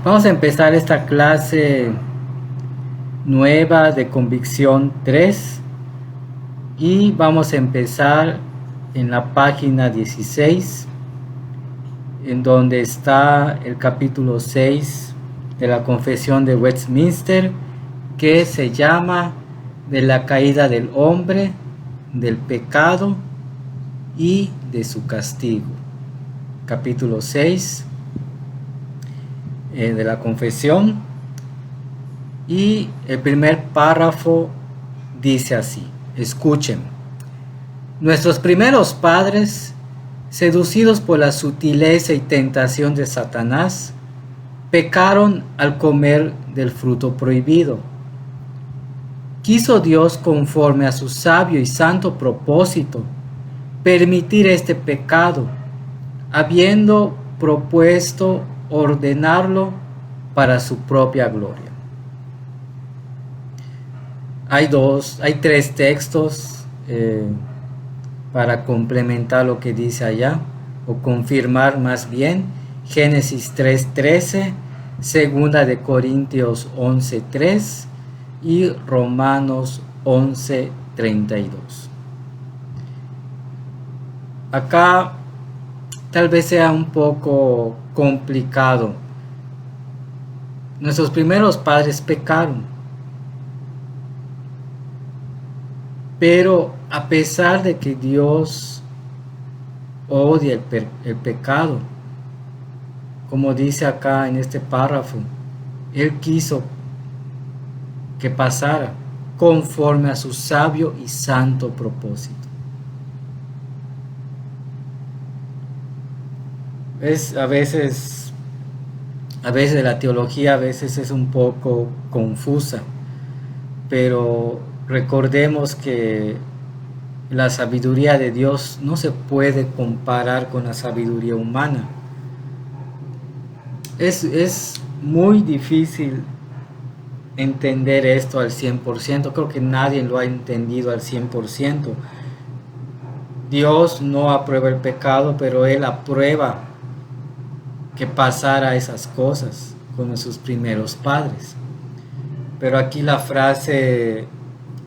Vamos a empezar esta clase nueva de convicción 3 y vamos a empezar en la página 16, en donde está el capítulo 6 de la Confesión de Westminster, que se llama de la caída del hombre, del pecado y de su castigo. Capítulo 6 de la Confesión, y el primer párrafo dice así: escuchen. Nuestros primeros padres, seducidos por la sutileza y tentación de Satanás, pecaron al comer del fruto prohibido. Quiso Dios, conforme a su sabio y santo propósito, permitir este pecado, habiendo propuesto ordenarlo para su propia gloria. Hay tres textos para complementar lo que dice allá, o confirmar más bien: Génesis 3:13, Segunda de Corintios 11:3 y Romanos 11:32. Acá tal vez sea un poco complicado. Nuestros primeros padres pecaron, pero a pesar de que Dios odia el pecado, como dice acá en este párrafo, Él quiso que pasara conforme a su sabio y santo propósito. A veces la teología a veces es un poco confusa, pero recordemos que la sabiduría de Dios no se puede comparar con la sabiduría humana. Es muy difícil entender esto al 100%. Creo que nadie lo ha entendido al 100%. Dios no aprueba el pecado, pero Él aprueba que pasara esas cosas con sus primeros padres. Pero aquí la frase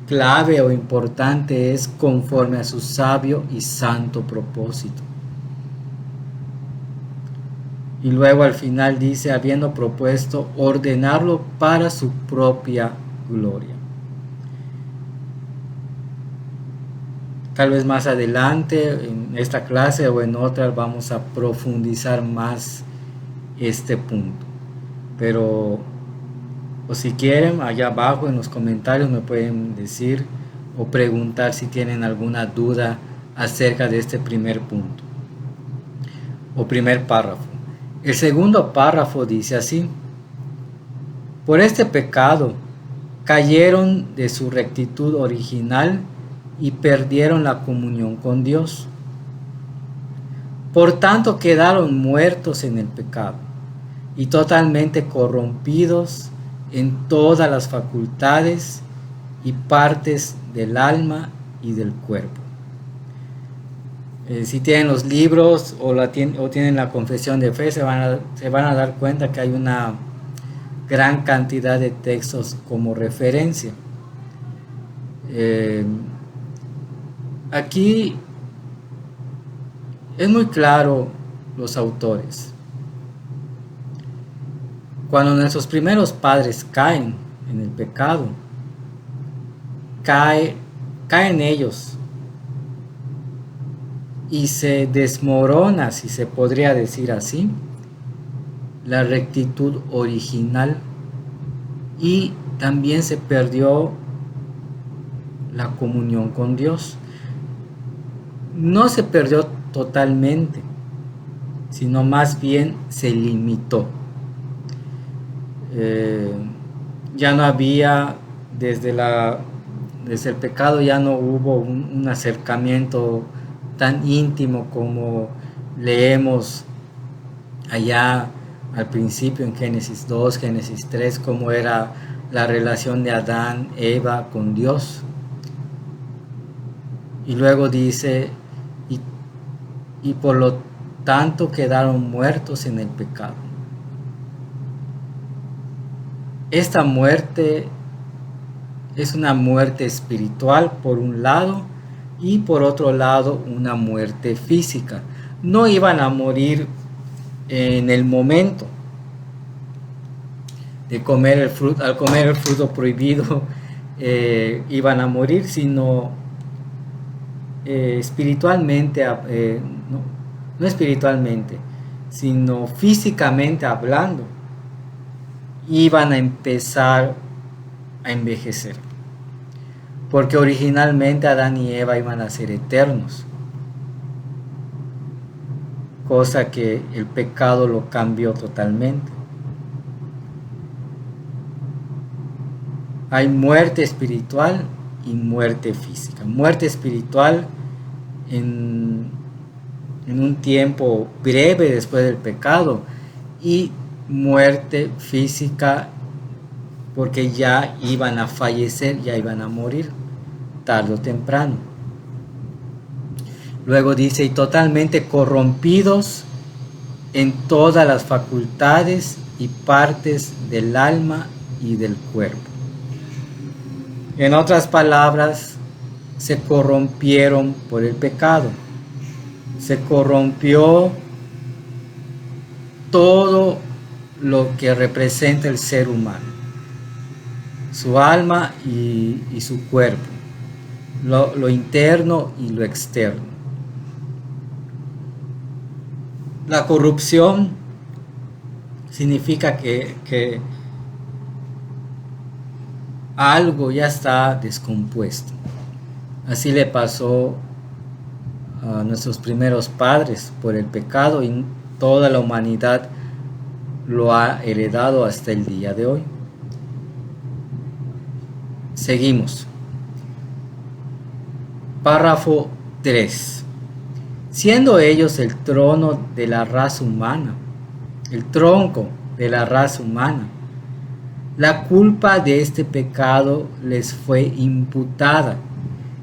clave o importante es conforme a su sabio y santo propósito. Y luego al final dice, habiendo propuesto ordenarlo para su propia gloria. Tal vez más adelante en esta clase o en otras vamos a profundizar más este punto. Pero o si quieren, allá abajo en los comentarios me pueden decir o preguntar si tienen alguna duda acerca de este primer punto o primer párrafo. El segundo párrafo dice así: por este pecado cayeron de su rectitud original y perdieron la comunión con Dios. Por tanto quedaron muertos en el pecado y totalmente corrompidos en todas las facultades y partes del alma y del cuerpo. Si tienen los libros o tienen la confesión de fe, se van a dar cuenta que hay una gran cantidad de textos como referencia. Aquí es muy claro los autores. Cuando nuestros primeros padres caen en el pecado, caen ellos y se desmorona, si se podría decir así, la rectitud original, y también se perdió la comunión con Dios. No se perdió totalmente, sino más bien se limitó. Ya no había, desde el pecado ya no hubo un acercamiento tan íntimo como leemos allá al principio en Génesis 2, Génesis 3, cómo era la relación de Adán, Eva con Dios. Y luego dice, y por lo tanto quedaron muertos en el pecado. esta muerte es una muerte espiritual por un lado y por otro lado una muerte física. No iban a morir en el momento de comer el fruto, al comer el fruto prohibido iban a morir, sino espiritualmente, no espiritualmente, sino físicamente hablando, iban a empezar a envejecer. Porque originalmente Adán y Eva iban a ser eternos, cosa que el pecado lo cambió totalmente. Hay muerte espiritual y muerte física. Muerte espiritual en un tiempo breve después del pecado, y muerte física porque ya iban a fallecer, ya iban a morir tarde o temprano. Luego dice, y totalmente corrompidos en todas las facultades y partes del alma y del cuerpo. En otras palabras, se corrompieron por el pecado. Se corrompió todo lo que representa el ser humano, su alma y su cuerpo, lo interno y lo externo. La corrupción significa que algo ya está descompuesto. Así le pasó a nuestros primeros padres por el pecado, y toda la humanidad lo ha heredado hasta el día de hoy. Seguimos. Párrafo 3. Siendo ellos el trono de la raza humana, el tronco de la raza humana, la culpa de este pecado les fue imputada,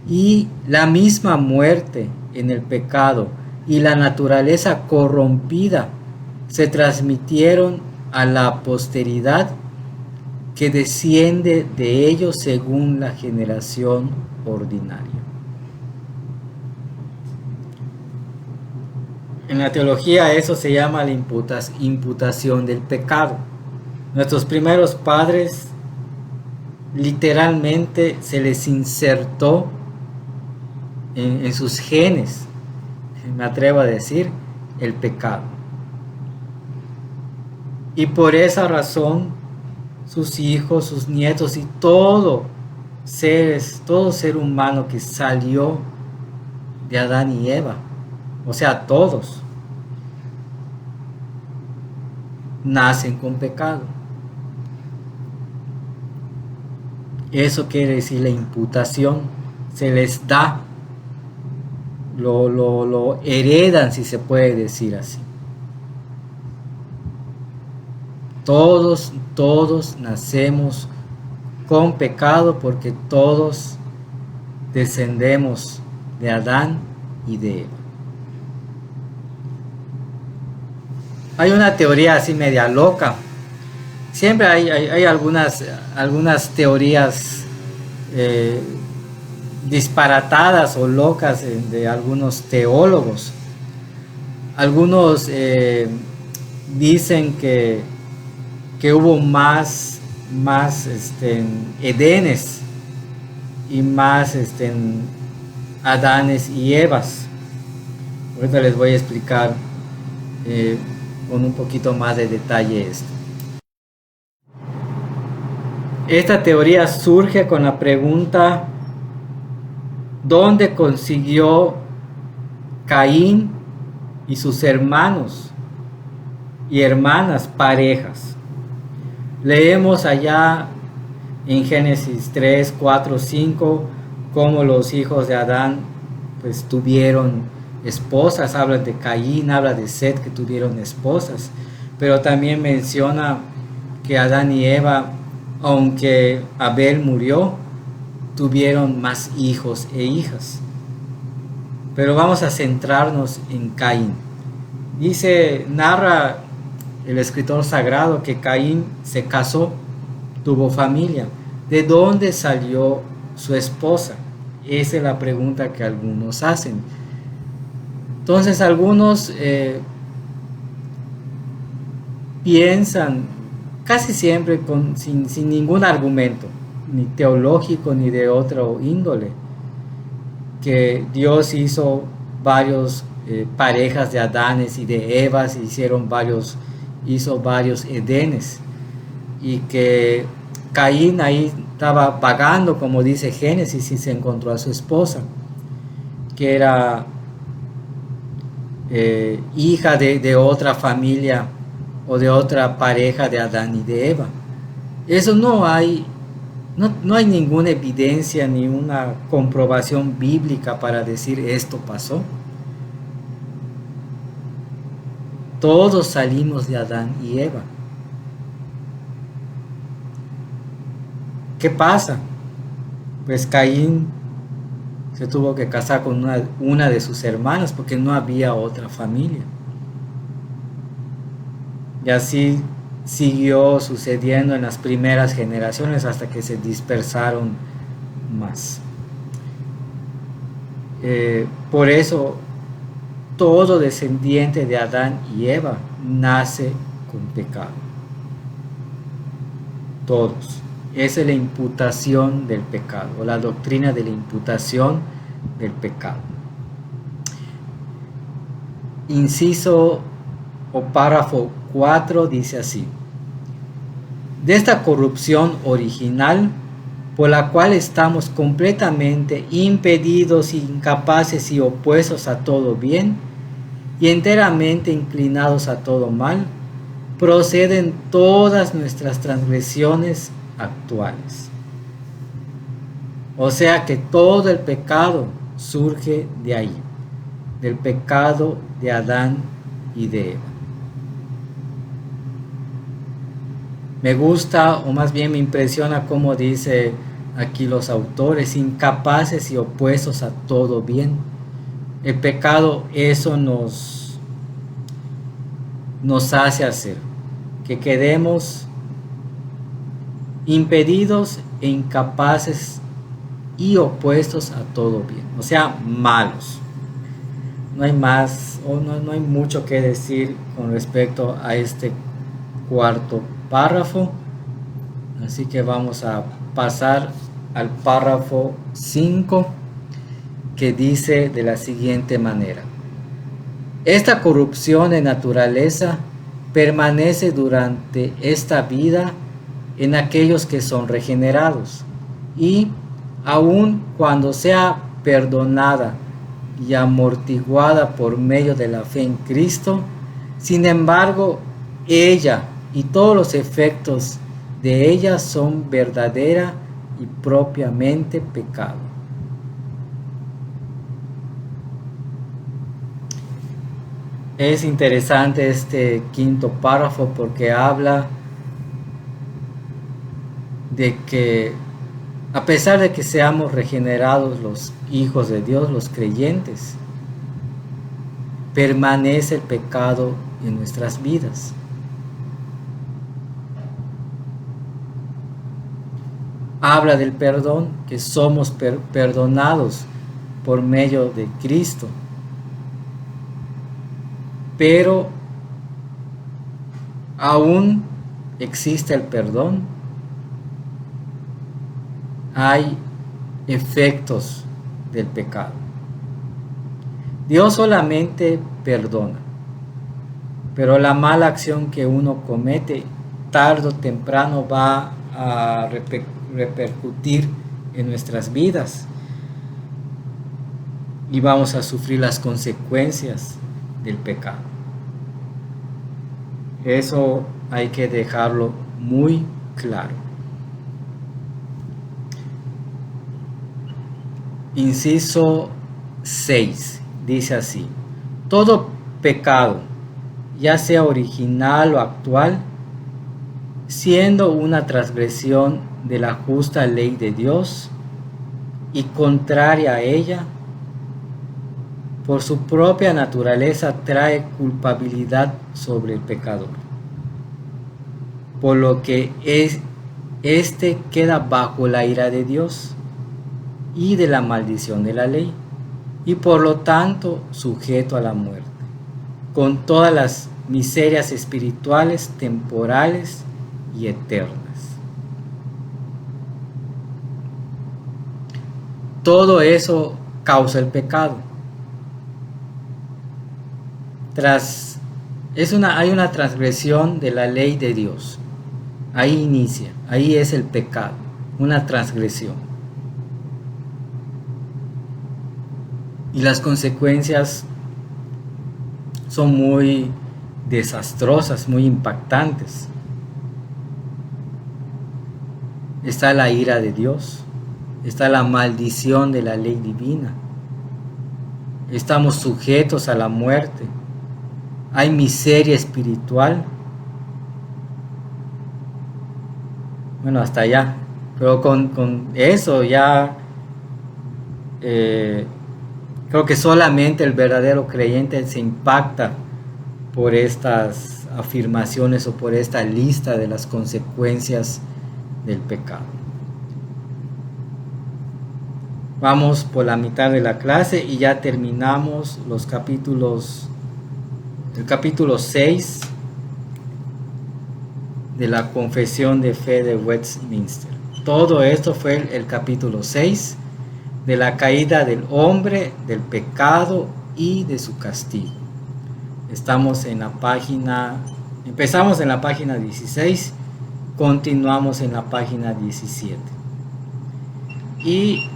y la misma muerte en el pecado y la naturaleza corrompida se transmitieron a la posteridad que desciende de ellos según la generación ordinaria. En la teología eso se llama la imputación del pecado. Nuestros primeros padres literalmente se les insertó en sus genes, me atrevo a decir, el pecado. Y por esa razón sus hijos, sus nietos y todo ser humano que salió de Adán y Eva, o sea, todos, nacen con pecado. Eso quiere decir la imputación. Se les da, lo heredan, si se puede decir así. Todos nacemos con pecado porque todos descendemos de Adán y de Eva. Hay una teoría así media loca. Siempre hay algunas teorías disparatadas o locas de algunos teólogos. Algunos dicen que hubo más Edenes y más Adanes y Evas. Ahorita les voy a explicar con un poquito más de detalle esto. Esta teoría surge con la pregunta: ¿dónde consiguió Caín y sus hermanos y hermanas parejas? Leemos allá en Génesis 3, 4, 5 cómo los hijos de Adán pues tuvieron esposas. Habla de Caín, habla de Set, que tuvieron esposas, pero también menciona que Adán y Eva, aunque Abel murió, tuvieron más hijos e hijas. Pero vamos a centrarnos en Caín. Narra el escritor sagrado que Caín se casó tuvo familia. ¿De dónde salió su esposa? Esa es la pregunta que algunos hacen. Entonces algunos piensan casi siempre sin ningún argumento, ni teológico ni de otro índole, que Dios hizo varios parejas de Adanes y de Evas, hizo varios Edenes, y que Caín ahí estaba vagando, como dice Génesis, y se encontró a su esposa, que era hija de otra familia o de otra pareja de Adán y de Eva. Eso no hay ninguna evidencia ni una comprobación bíblica para decir esto pasó. Todos salimos de Adán y Eva. ¿Qué pasa? Pues Caín se tuvo que casar con una de sus hermanas porque no había otra familia. Y así siguió sucediendo en las primeras generaciones hasta que se dispersaron más. Por eso todo descendiente de Adán y Eva nace con pecado. Todos. Esa es la imputación del pecado, o la doctrina de la imputación del pecado. Inciso o párrafo 4 dice así: de esta corrupción original, por la cual estamos completamente impedidos, incapaces y opuestos a todo bien, y enteramente inclinados a todo mal, proceden todas nuestras transgresiones actuales. O sea que todo el pecado surge de ahí, del pecado de Adán y de Eva. Me gusta, o más bien me impresiona cómo dice aquí los autores, incapaces y opuestos a todo bien. El pecado eso nos hace hacer, que quedemos impedidos e incapaces y opuestos a todo bien, o sea, malos. No hay más, o no hay mucho que decir con respecto a este cuarto párrafo, así que vamos a pasar al párrafo 5, que dice de la siguiente manera: esta corrupción de naturaleza permanece durante esta vida en aquellos que son regenerados, y aun cuando sea perdonada y amortiguada por medio de la fe en Cristo, sin embargo, ella y todos los efectos de ella son verdadera y propiamente pecado. Es interesante este quinto párrafo porque habla de que a pesar de que seamos regenerados los hijos de Dios, los creyentes, permanece el pecado en nuestras vidas. Habla del perdón, que somos perdonados por medio de Cristo. Pero aún existe el perdón. Hay efectos del pecado. Dios solamente perdona, pero la mala acción que uno comete tarde o temprano va a repercutir en nuestras vidas y vamos a sufrir las consecuencias del pecado. Eso hay que dejarlo muy claro. Inciso 6 dice así: todo pecado, ya sea original o actual, siendo una transgresión de la justa ley de Dios y contraria a ella, por su propia naturaleza trae culpabilidad sobre el pecador, por lo que Este queda bajo la ira de Dios y de la maldición de la ley, y por lo tanto sujeto a la muerte, con todas las miserias espirituales, temporales y eternas. Todo eso causa el pecado. Hay una transgresión de la ley de Dios. Ahí inicia, ahí es el pecado, una transgresión. Y las consecuencias son muy desastrosas, muy impactantes. Está la ira de Dios, está la maldición de la ley divina. Estamos sujetos a la muerte. Hay miseria espiritual. Bueno, hasta allá. Pero con eso ya creo que solamente el verdadero creyente se impacta por estas afirmaciones o por esta lista de las consecuencias del pecado. Vamos por la mitad de la clase y ya terminamos el capítulo 6 de la Confesión de Fe de Westminster. Todo esto fue el capítulo 6 de la caída del hombre, del pecado y de su castigo. Empezamos en la página 16, continuamos en la página 17. Y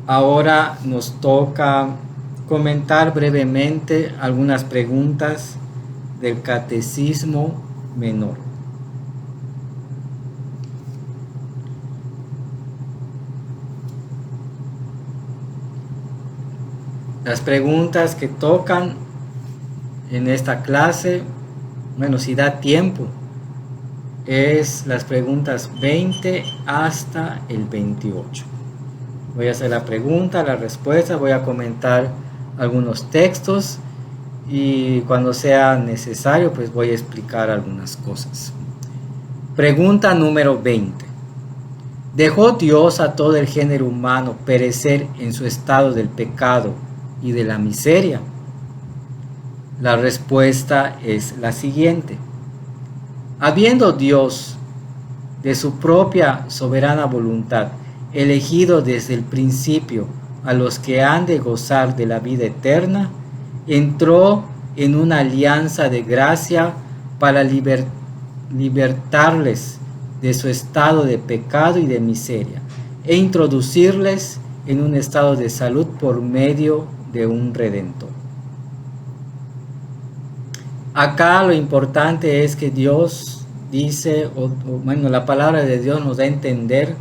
ahora nos toca comentar brevemente algunas preguntas del Catecismo Menor. Las preguntas que tocan en esta clase, bueno, si da tiempo, es las preguntas 20 hasta el 28. Voy a hacer la pregunta, la respuesta, voy a comentar algunos textos y cuando sea necesario pues voy a explicar algunas cosas. Pregunta número 20. ¿Dejó Dios a todo el género humano perecer en su estado del pecado y de la miseria? La respuesta es la siguiente. Habiendo Dios, de su propia soberana voluntad, elegido desde el principio a los que han de gozar de la vida eterna, entró en una alianza de gracia para libertarles de su estado de pecado y de miseria e introducirles en un estado de salud por medio de un redentor. Acá lo importante es que Dios dice, la palabra de Dios nos da a entender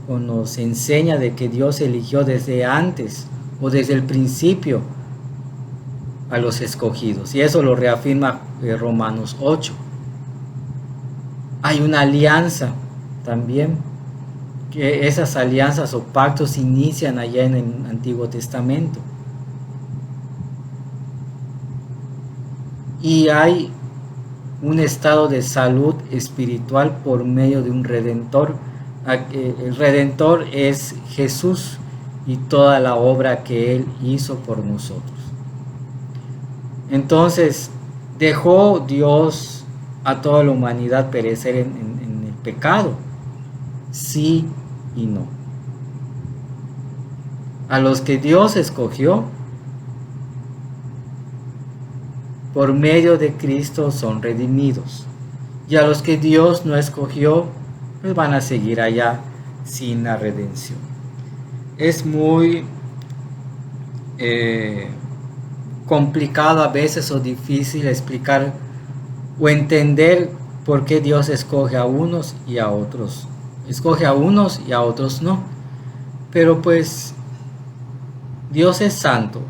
o nos enseña de que Dios eligió desde antes o desde el principio a los escogidos, y eso lo reafirma Romanos 8. Hay una alianza también, que esas alianzas o pactos inician allá en el Antiguo Testamento, y hay un estado de salud espiritual por medio de un redentor. El redentor es Jesús y toda la obra que Él hizo por nosotros. Entonces, ¿dejó Dios a toda la humanidad perecer en el pecado? Sí y no. A los que Dios escogió, por medio de Cristo son redimidos. Y a los que Dios no escogió, pues van a seguir allá sin la redención. Es muy complicado a veces o difícil explicar o entender por qué Dios escoge a unos y a otros. Escoge a unos y a otros no. Pero pues Dios es santo.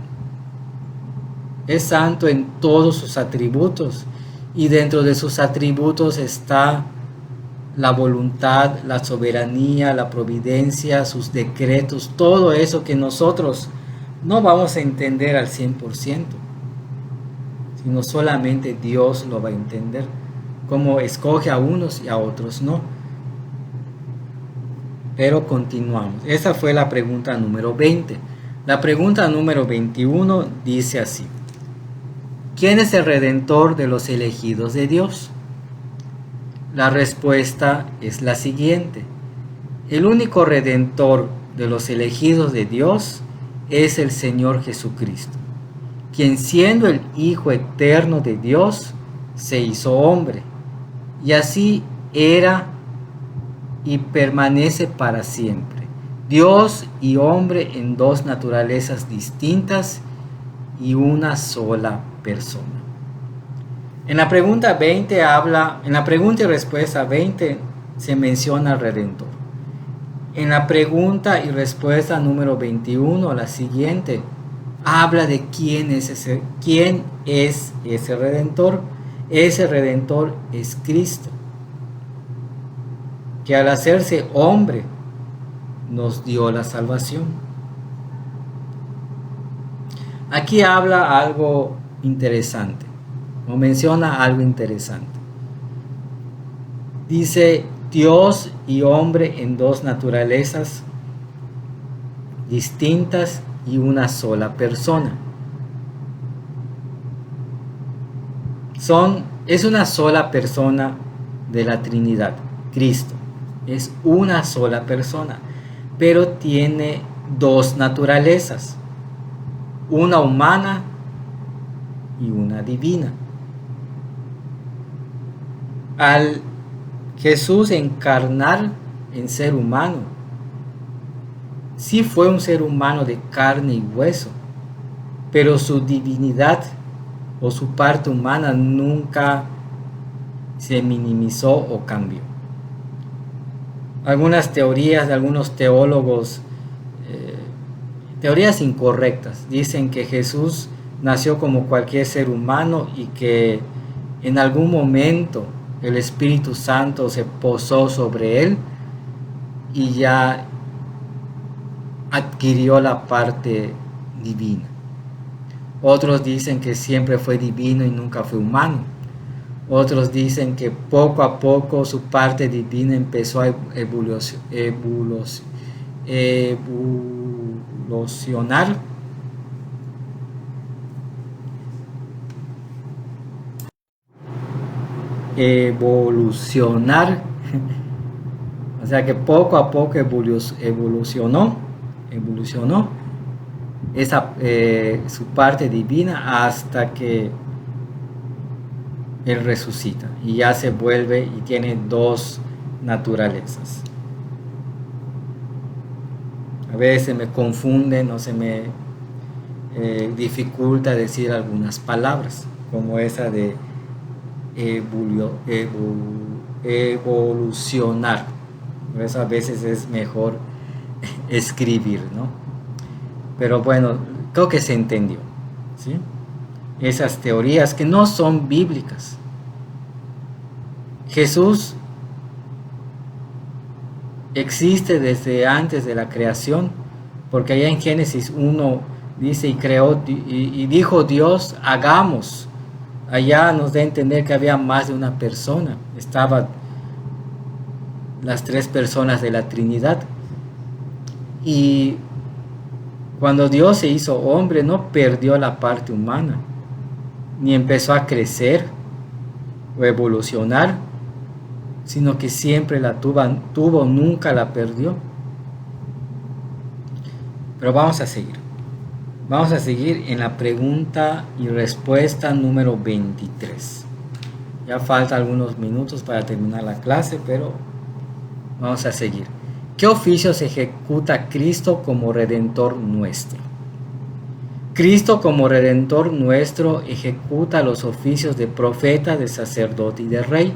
Es santo en todos sus atributos, y dentro de sus atributos está la voluntad, la soberanía, la providencia, sus decretos, todo eso que nosotros no vamos a entender al 100%, sino solamente Dios lo va a entender. como escoge a unos y a otros no. Pero continuamos. Esa fue la pregunta número 20. La pregunta número 21 dice así: ¿quién es el redentor de los elegidos de Dios? La respuesta es la siguiente: el único redentor de los elegidos de Dios es el Señor Jesucristo, quien siendo el Hijo eterno de Dios, se hizo hombre, y así era y permanece para siempre, Dios y hombre en dos naturalezas distintas y una sola persona. En la pregunta 20 en la pregunta y respuesta 20 se menciona al Redentor. En la pregunta y respuesta número 21, la siguiente, habla de quién es ese Redentor. Ese Redentor es Cristo, que al hacerse hombre nos dio la salvación. Aquí habla algo interesante, o menciona algo interesante. Dice Dios y hombre en dos naturalezas distintas y una sola persona. Es una sola persona de la Trinidad, Cristo. Es una sola persona, pero tiene dos naturalezas, una humana y una divina. Al Jesús encarnar en ser humano, sí fue un ser humano de carne y hueso, pero su divinidad o su parte humana nunca se minimizó o cambió. Algunas teorías de algunos teólogos, teorías incorrectas, dicen que Jesús nació como cualquier ser humano y que en algún momento el Espíritu Santo se posó sobre él y ya adquirió la parte divina. Otros dicen que siempre fue divino y nunca fue humano. Otros dicen que poco a poco su parte divina empezó a evolucionar. O sea que poco a poco evolucionó su parte divina hasta que él resucita y ya se vuelve y tiene dos naturalezas. A veces me confunden o se me dificulta decir algunas palabras, como esa de evolucionar. Por eso a veces es mejor escribir, ¿no? Pero bueno, creo que se entendió, ¿sí? Esas teorías que no son bíblicas. Jesús existe desde antes de la creación, porque allá en Génesis 1 dice y dijo Dios, hagamos. Allá nos da a entender que había más de una persona, estaban las tres personas de la Trinidad. Y cuando Dios se hizo hombre, no perdió la parte humana, ni empezó a crecer o evolucionar, sino que siempre la tuvo, nunca la perdió. Pero vamos a seguir. Vamos a seguir en la pregunta y respuesta número 23. Ya falta algunos minutos para terminar la clase, pero vamos a seguir. ¿Qué oficios ejecuta Cristo como Redentor nuestro? Cristo como Redentor nuestro ejecuta los oficios de profeta, de sacerdote y de rey,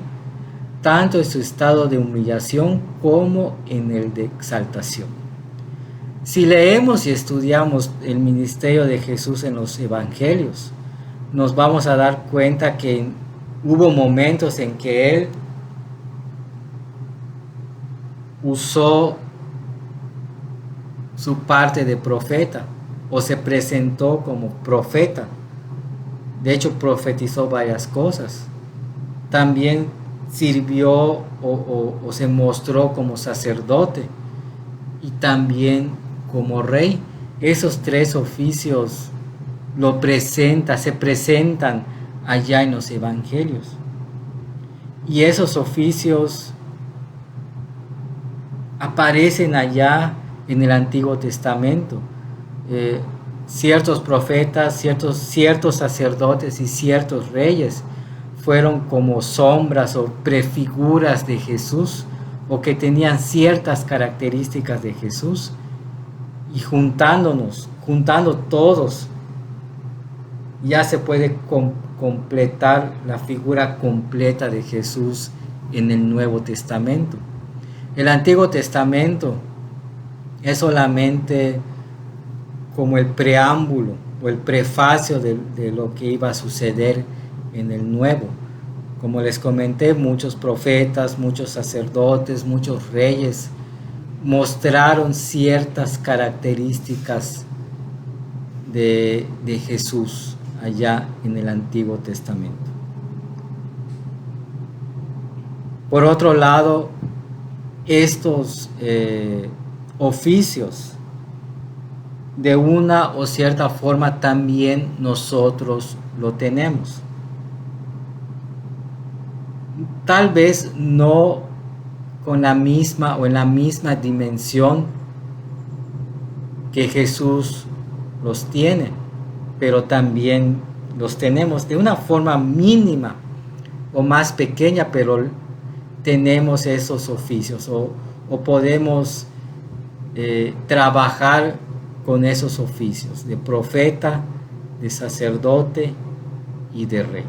tanto en su estado de humillación como en el de exaltación. Si leemos y estudiamos el ministerio de Jesús en los evangelios, nos vamos a dar cuenta que hubo momentos en que Él usó su parte de profeta o se presentó como profeta. De hecho, profetizó varias cosas. También sirvió o se mostró como sacerdote y también como rey. Esos tres oficios se presentan allá en los evangelios. Y esos oficios aparecen allá en el Antiguo Testamento. Ciertos profetas, ciertos sacerdotes y ciertos reyes fueron como sombras o prefiguras de Jesús, o que tenían ciertas características de Jesús, y juntando todos, ya se puede completar la figura completa de Jesús en el Nuevo Testamento. El Antiguo Testamento es solamente como el preámbulo o el prefacio de lo que iba a suceder en el Nuevo. Como les comenté, muchos profetas, muchos sacerdotes, muchos reyes mostraron ciertas características de Jesús allá en el Antiguo Testamento. Por otro lado, estos oficios, de una o cierta forma también nosotros lo tenemos. Tal vez no con la misma o en la misma dimensión que Jesús los tiene, pero también los tenemos de una forma mínima o más pequeña, pero tenemos esos oficios o podemos trabajar con esos oficios de profeta, de sacerdote y de rey.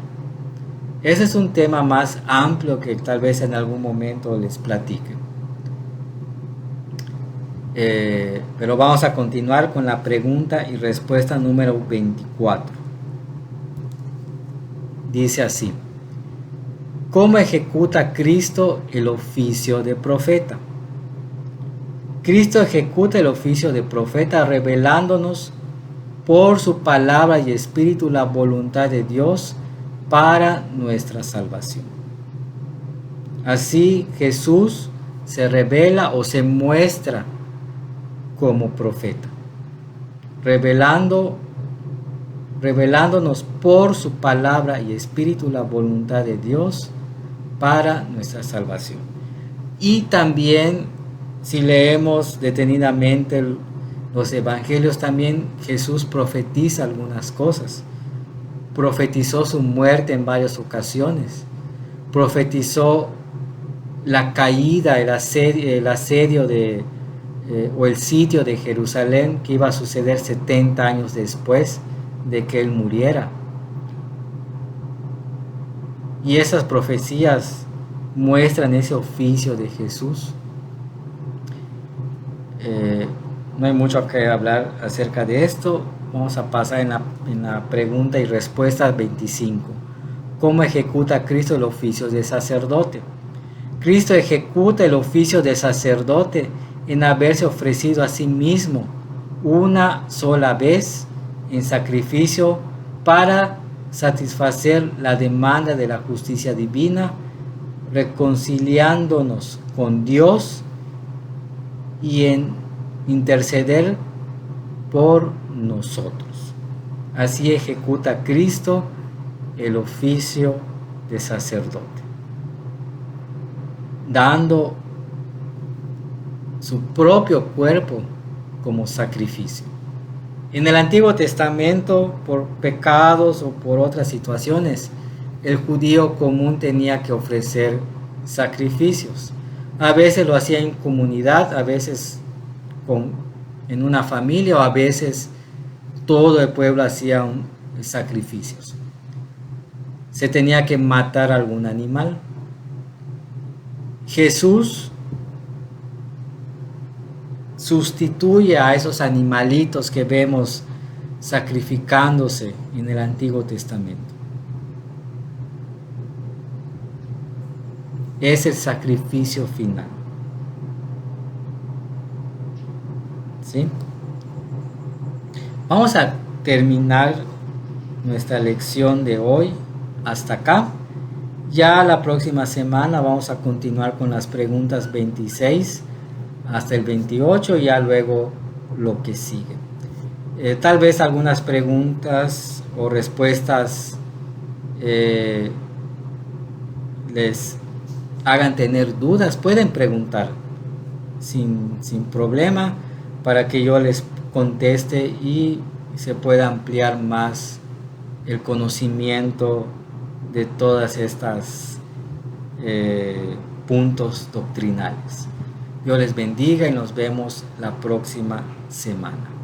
Ese es un tema más amplio que tal vez en algún momento les platique. Pero vamos a continuar con la pregunta y respuesta número 24. Dice así: ¿cómo ejecuta Cristo el oficio de profeta? Cristo ejecuta el oficio de profeta revelándonos por su palabra y espíritu la voluntad de Dios para nuestra salvación. Así Jesús se revela o se muestra como profeta, revelándonos por su palabra y espíritu la voluntad de Dios para nuestra salvación. Y también, si leemos detenidamente los evangelios, también Jesús profetiza algunas cosas. Profetizó su muerte en varias ocasiones. Profetizó la caída, el asedio o el sitio de Jerusalén, que iba a suceder 70 años después de que él muriera. Y esas profecías muestran ese oficio de Jesús. No hay mucho que hablar acerca de esto. Vamos a pasar en la pregunta y respuesta 25. ¿Cómo ejecuta Cristo el oficio de sacerdote? Cristo ejecuta el oficio de sacerdote en haberse ofrecido a sí mismo una sola vez en sacrificio para satisfacer la demanda de la justicia divina, reconciliándonos con Dios y en interceder por nosotros. Así ejecuta Cristo el oficio de sacerdote, dando su propio cuerpo como sacrificio. En el Antiguo Testamento, por pecados o por otras situaciones, el judío común tenía que ofrecer sacrificios. A veces lo hacía en comunidad, a veces en una familia, o a veces todo el pueblo hacía sacrificios. Se tenía que matar algún animal. Jesús sustituye a esos animalitos que vemos sacrificándose en el Antiguo Testamento. Es el sacrificio final. ¿Sí? Vamos a terminar nuestra lección de hoy hasta acá Ya la próxima semana vamos a continuar con las preguntas 26 hasta el 28 y ya luego lo que sigue. Tal vez algunas preguntas o respuestas eh, les hagan tener dudas, pueden preguntar sin problema para que yo les conteste y se pueda ampliar más el conocimiento de todas estas puntos doctrinales. Dios les bendiga y nos vemos la próxima semana.